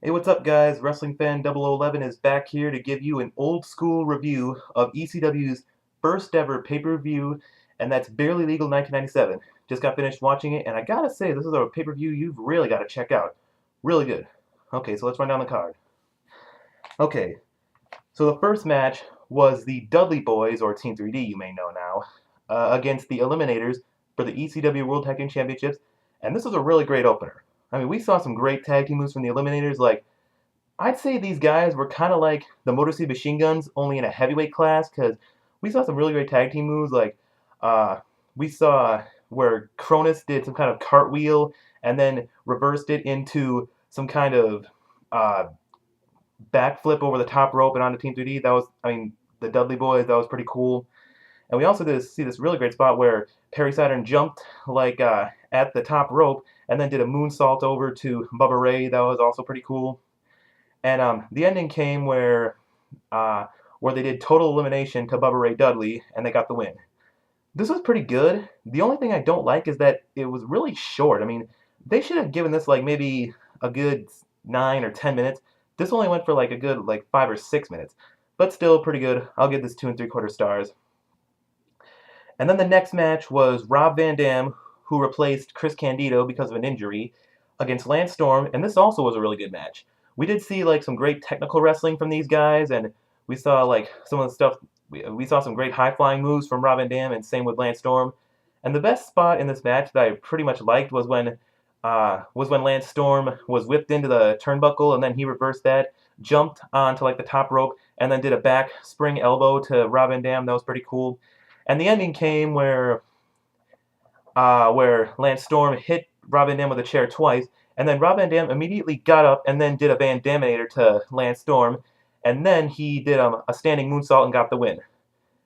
Hey, what's up, guys? Wrestling Fan 0011 is back here to give you an old school review of ECW's first ever pay-per-view, and that's Barely Legal 1997. Just got finished watching it, and I gotta say, this is a pay-per-view you've really got to check out. Really good. Okay, so let's run down the card. Okay, so the first match was the Dudley Boyz, or Team 3D, you may know now, against the Eliminators for the ECW World Tag Team Championships, and this was a really great opener. I mean, we saw some great tag team moves from the Eliminators, like I'd say these guys were kind of like the Motor City Machine Guns, only in a heavyweight class, because we saw some really great tag team moves. Like, uh, we saw where Cronus did some kind of cartwheel and then reversed it into some kind of uh, backflip over the top rope and onto Team 3D. That was, I mean, the Dudley Boyz, that was pretty cool. And we also did see this really great spot where Perry Saturn jumped like at the top rope and then did a moonsault over to Bubba Ray. That was also pretty cool. And the ending came where they did total elimination to Bubba Ray Dudley, and they got the win. This was pretty good. The only thing I don't like is that it was really short. I mean, they should have given this like maybe a good 9 or 10 minutes. This only went for like a good like 5 or 6 minutes, but still pretty good. I'll give this 2 3/4 stars. And then the next match was Rob Van Dam, who replaced Chris Candido because of an injury, against Lance Storm, and this also was a really good match. We did see like some great technical wrestling from these guys, and we saw like some of the stuff. We saw some great high flying moves from Rob Van Dam, and same with Lance Storm. And the best spot in this match that I pretty much liked was when Lance Storm was whipped into the turnbuckle, and then he reversed that, jumped onto like the top rope, and then did a back spring elbow to Rob Van Dam. That was pretty cool. And the ending came where Lance Storm hit Rob Van Dam with a chair twice, and then Rob Van Dam immediately got up and then did a Van Daminator to Lance Storm, and then he did a standing moonsault and got the win.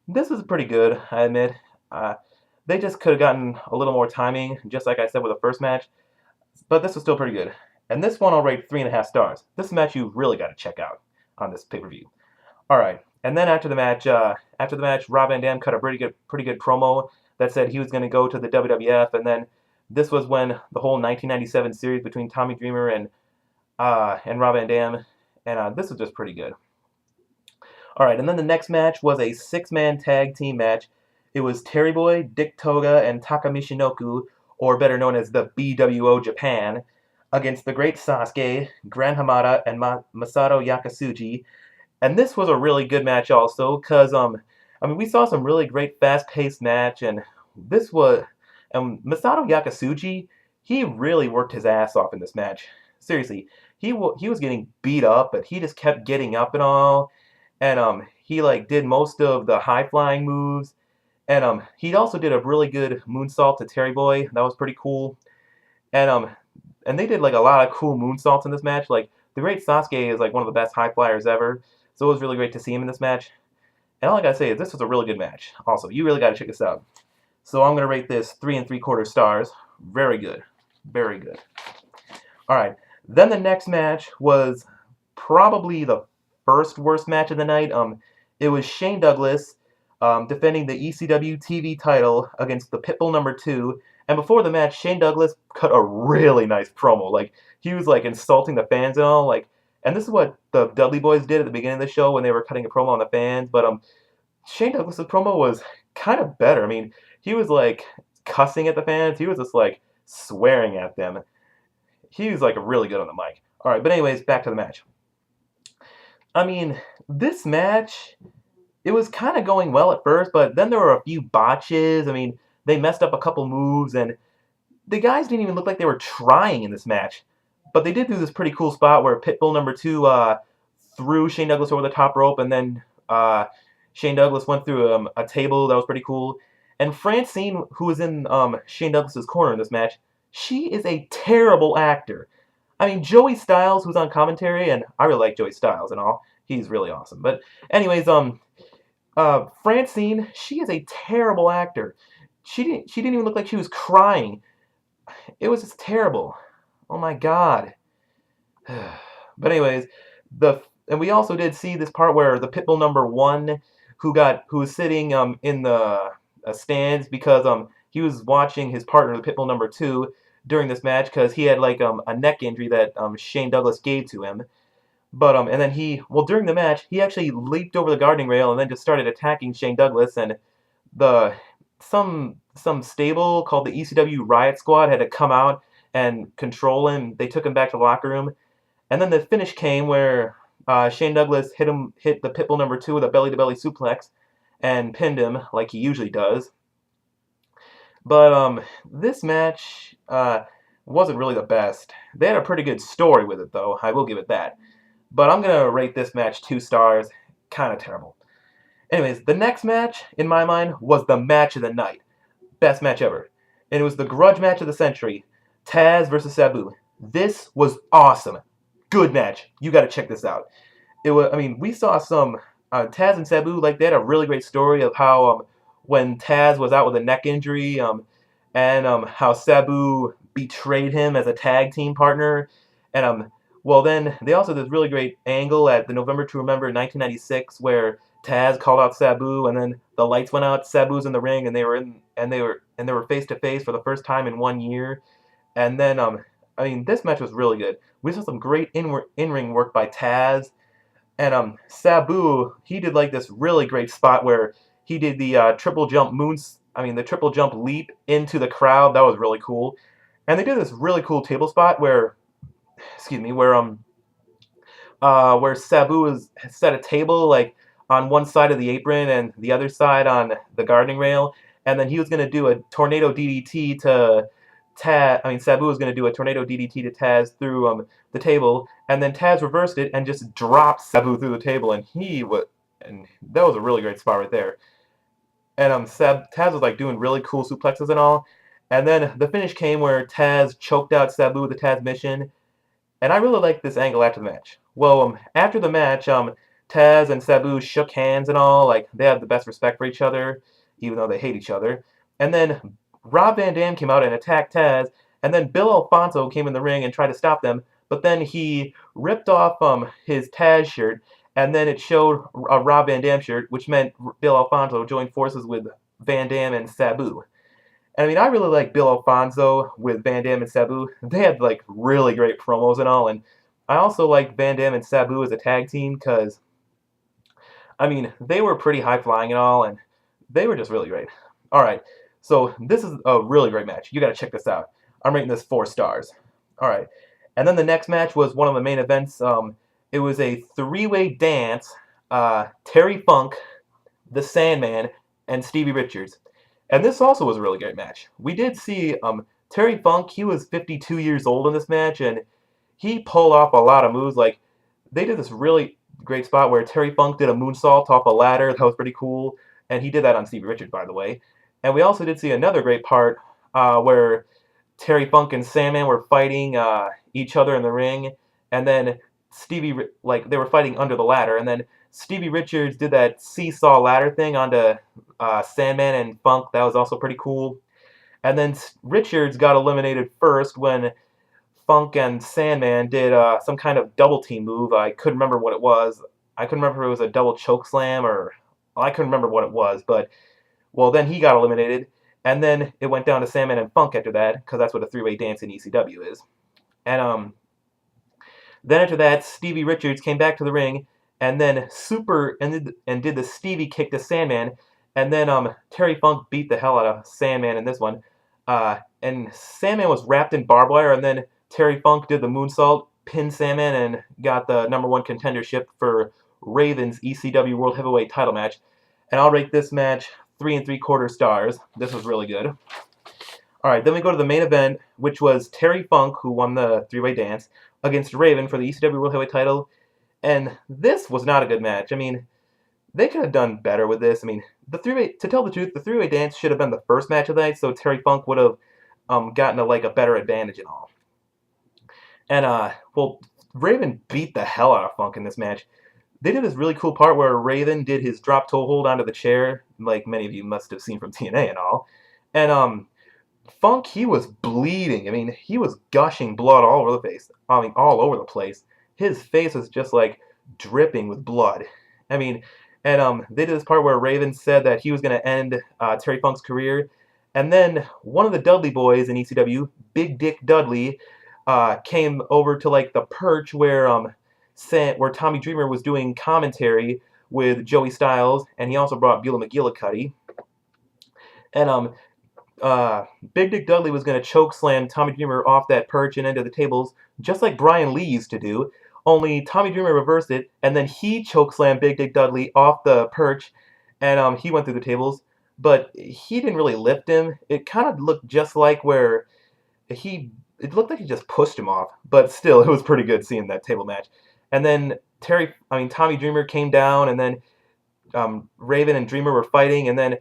This was pretty good, I admit. They just could have gotten a little more timing, just like I said with the first match, but this was still pretty good. And this one I'll rate 3.5 stars. This match you really got to check out on this pay-per-view. All right, and then after the match, Rob Van Dam cut a pretty good promo that said he was going to go to the WWF, and then this was when the whole 1997 series between Tommy Dreamer and Rob Van Dam, and this was just pretty good. All right, and then the next match was a 6-man tag team match. It was Terry Boy, Dick Toga, and Taka Michinoku, or better known as the BWO Japan, against the Great Sasuke, Gran Hamada, and Masato Yakushiji. And this was a really good match also, because I mean, we saw some really great fast-paced match, and this was Masato Yakushiji. He really worked his ass off in this match. Seriously, he was getting beat up, but he just kept getting up and all, and he like did most of the high-flying moves, and he also did a really good moonsault to Terry Boy. That was pretty cool, and they did like a lot of cool moonsaults in this match. Like the Great Sasuke is like one of the best high flyers ever, so it was really great to see him in this match. And all I gotta say is this was a really good match. Also, you really gotta check this out. So I'm gonna rate this 3 3/4 stars. Very good, very good. All right. Then the next match was probably the first worst match of the night. It was Shane Douglas defending the ECW TV title against the Pitbull #2. And before the match, Shane Douglas cut a really nice promo. Like he was like insulting the fans and all. Like, and this is what the Dudley Boyz did at the beginning of the show when they were cutting a promo on the fans. But Shane Douglas's promo was kind of better. I mean, he was like cussing at the fans. He was just like swearing at them. He was like really good on the mic. All right, but anyways, back to the match. I mean, this match, it was kind of going well at first, but then there were a few botches. I mean, they messed up a couple moves, and the guys didn't even look like they were trying in this match. But they did do this pretty cool spot where Pitbull #2 threw Shane Douglas over the top rope, and then Shane Douglas went through a table. That was pretty cool. And Francine, who was in Shane Douglas's corner in this match, she is a terrible actor. I mean, Joey Styles, who's on commentary, and I really like Joey Styles and all. He's really awesome. But anyways, Francine, she is a terrible actor. She didn't even look like she was crying. It was just terrible. Oh my god. But anyways, and we also did see this part where the Pitbull #1, who was sitting in the stands because he was watching his partner, the Pitbull #2, during this match because he had like a neck injury that Shane Douglas gave to him. But and then during the match he actually leaped over the guarding rail and then just started attacking Shane Douglas, and the some stable called the ECW Riot Squad had to come out and control him. They took him back to the locker room, and then the finish came where Shane Douglas hit the Pitbull #2 with a belly-to-belly suplex and pinned him like he usually does. But this match wasn't really the best. They had a pretty good story with it, though. I will give it that. But I'm going to rate this match 2 stars. Kind of terrible. Anyways, the next match, in my mind, was the match of the night. Best match ever. And it was the grudge match of the century. Taz versus Sabu. This was awesome. Good match. You got to check this out. We saw some Taz and Sabu, like, they had a really great story of how when Taz was out with a neck injury, and how Sabu betrayed him as a tag team partner, and then they also did this really great angle at the November to Remember 1996 where Taz called out Sabu, and then the lights went out. Sabu's in the ring, and they were face to face for the first time in 1 year, and then this match was really good. We saw some great in-ring work by Taz, and Sabu, he did like this really great spot where he did the triple jump the triple jump leap into the crowd. That was really cool. And they did this really cool table spot where Sabu set a table like on one side of the apron and the other side on the guarding rail, and then he was going to do a tornado DDT to Taz. Sabu was going to do a tornado DDT to Taz through the table, and then Taz reversed it and just dropped Sabu through the table, and that was a really great spot right there. And Taz was like doing really cool suplexes and all, and then the finish came where Taz choked out Sabu with the Taz mission. And I really liked this angle after the match. Well, after the match, Taz and Sabu shook hands and all. Like, they had the best respect for each other, even though they hate each other. And then Rob Van Dam came out and attacked Taz. And then Bill Alfonso came in the ring and tried to stop them. But then he ripped off his Taz shirt. And then it showed a Rob Van Dam shirt, which meant Bill Alfonso joined forces with Van Dam and Sabu. I really like Bill Alfonso with Van Dam and Sabu. They had like really great promos and all, and I also like Van Dam and Sabu as a tag team because, they were pretty high flying and all, and they were just really great. All right, so this is a really great match. You got to check this out. I'm rating this 4 stars. All right, and then the next match was one of the main events. It was a 3-way dance. Terry Funk, the Sandman, and Stevie Richards. And this also was a really great match. We did see Terry Funk. He was 52 years old in this match, and he pulled off a lot of moves. Like, they did this really great spot where Terry Funk did a moonsault off a ladder. That was pretty cool. And he did that on Stevie Richards, by the way. And we also did see another great part where Terry Funk and Sandman were fighting each other in the ring. And then they were fighting under the ladder. And then Stevie Richards did that seesaw ladder thing onto Sandman and Funk. That was also pretty cool. And then Richards got eliminated first when Funk and Sandman did some kind of double team move. I couldn't remember what it was. I couldn't remember if it was a double choke slam I couldn't remember what it was. But, then he got eliminated. And then it went down to Sandman and Funk after that, because that's what a 3-way dance in ECW is. And then after that, Stevie Richards came back to the ring and then did the Stevie kick to Sandman, and then Terry Funk beat the hell out of Sandman in this one, and Sandman was wrapped in barbed wire, and then Terry Funk did the moonsault, pinned Sandman, and got the #1 contendership for Raven's ECW World Heavyweight title match. And I'll rate this match 3 3/4 stars. This was really good. All right, then we go to the main event, which was Terry Funk, who won the 3-way dance, against Raven for the ECW World Heavyweight title. And this was not a good match. They could have done better with this. To tell the truth, the 3-way dance should have been the first match of the night, so Terry Funk would have gotten a better advantage and all. And Raven beat the hell out of Funk in this match. They did this really cool part where Raven did his drop toe hold onto the chair, like many of you must have seen from TNA and all. And Funk, he was bleeding. He was gushing blood all over the face. All over the place. His face was just like dripping with blood. They did this part where Raven said that he was going to end Terry Funk's career, And then one of the Dudley boys in ECW, Big Dick Dudley, came over to like the perch where Tommy Dreamer was doing commentary with Joey Styles, and he also brought Beulah McGillicuddy. And Big Dick Dudley was going to choke slam Tommy Dreamer off that perch and into the tables, just like Brian Lee used to do. Only Tommy Dreamer reversed it, and then he choke slammed Big Dick Dudley off the perch, and he went through the tables. But he didn't really lift him. It kind of looked just like where it looked like he just pushed him off. But still, it was pretty good seeing that table match. And then Tommy Dreamer came down, and then Raven and Dreamer were fighting, and then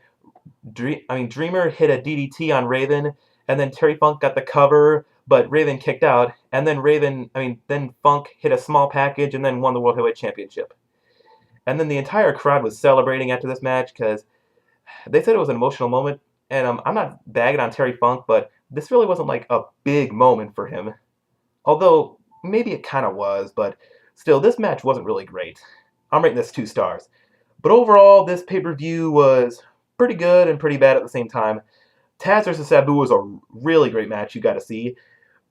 Dreamer hit a DDT on Raven, and then Terry Funk got the cover, but Raven kicked out, and then Funk hit a small package and then won the World Heavyweight Championship. And then the entire crowd was celebrating after this match because they said it was an emotional moment, and I'm not bagging on Terry Funk, but this really wasn't like a big moment for him. Although, maybe it kind of was, but still, this match wasn't really great. I'm rating this 2 stars. But overall, this pay-per-view was pretty good and pretty bad at the same time. Taz vs. Sabu was a really great match you got to see.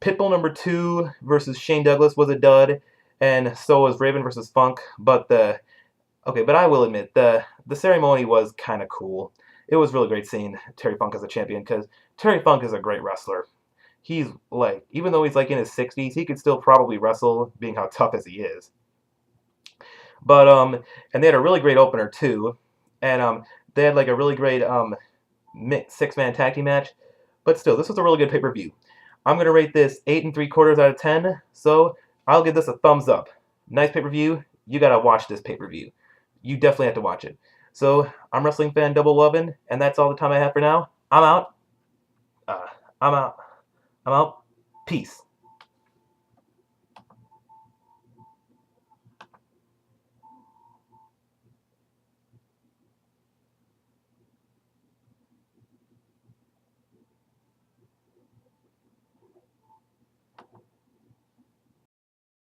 Pitbull number 2 versus Shane Douglas was a dud, and so was Raven vs. Funk. But I will admit the ceremony was kind of cool. It was really great seeing Terry Funk as a champion because Terry Funk is a great wrestler. He's like, even though he's like in his 60s, he could still probably wrestle, being how tough as he is. But and they had a really great opener too, and they had like a really great 6-man tag team match. But still, this was a really good pay-per-view. I'm gonna rate this 8 3/4 out of 10. So I'll give this a thumbs up. Nice pay-per-view. You gotta watch this pay-per-view. You definitely have to watch it. So I'm Wrestling Fan Double Lovin', and that's all the time I have for now. I'm out. I'm out. Peace.